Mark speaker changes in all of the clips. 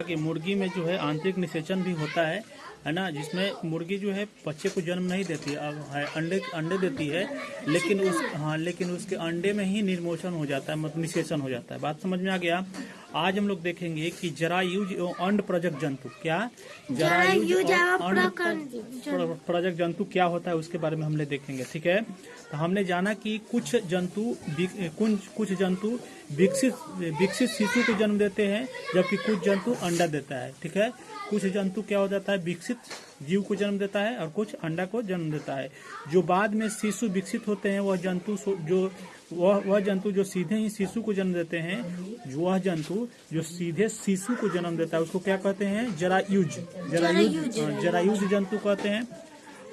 Speaker 1: कि मुर्गी में जो है आंतरिक निषेचन भी होता है ना, जिसमें मुर्गी जो है बच्चे को जन्म नहीं देती है, अब है अंडे देती है, लेकिन उसके अंडे में ही निर्मोचन हो जाता है, मतलब निषेचन हो जाता है। बात समझ में आ गया। आज हम लोग देखेंगे कि जरायुज एवं अंड प्रजक जंतु क्या जरायुज और अंड प्रजक जंतु क्या होता है, उसके बारे में हम लोग देखेंगे। ठीक है, तो हमने जाना कि कुछ जंतु विकसित शिशु को जन्म देते हैं, जबकि कुछ जंतु अंडा देता है। ठीक है, कुछ जंतु क्या हो जाता है, विकसित जीव को जन्म देता है और कुछ अंडा को जन्म देता है। जो बाद में शिशु विकसित होते हैं वह जंतु जो सीधे ही शिशु को जन्म देते हैं, वह जंतु जो सीधे शिशु को जन्म देता है उसको क्या कहते हैं, जरायुज जंतु कहते हैं।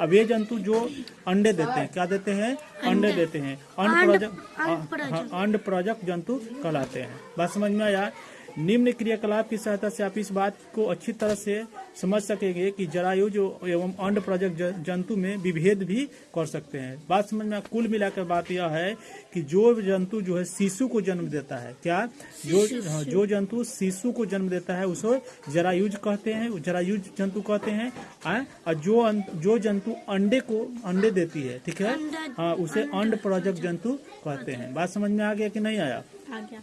Speaker 1: अब ये जंतु जो अंडे देते हैं, क्या देते हैं, अंडे देते हैं, अंड प्रजक जंतु कहलाते हैं। बात समझ में आया। निम्न क्रियाकलाप की सहायता से आप इस बात को अच्छी तरह से समझ सकेंगे कि जरायुज एवं अंड प्रजक जंतु में विभेद भी कर सकते हैं। बात समझ में। कुल मिलाकर बात यह है कि जो जंतु जो है शिशु को जन्म देता है, क्या जो जंतु शिशु को जन्म देता है उसे जरायुज कहते हैं, जरायुज जंतु कहते हैं। और जो जंतु अंडे देती है, ठीक है, उसे अंड प्रजक जंतु कहते हैं। बात समझ में आ गया कि नहीं आया?
Speaker 2: आ गया।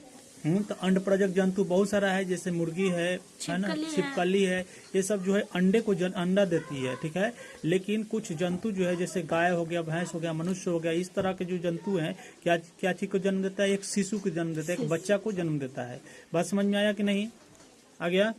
Speaker 1: तो अंड प्रजक जंतु बहुत सारा है, जैसे मुर्गी है ना, छिपकली है, ये सब जो है अंडे को अंडा देती है। ठीक है, लेकिन कुछ जंतु जो है जैसे गाय हो गया, भैंस हो गया, मनुष्य हो गया, इस तरह के जो जंतु हैं क्या चीज को जन्म देता है, एक शिशु को जन्म देता है, एक बच्चा को जन्म देता है। बात समझ में आया कि नहीं? आ गया?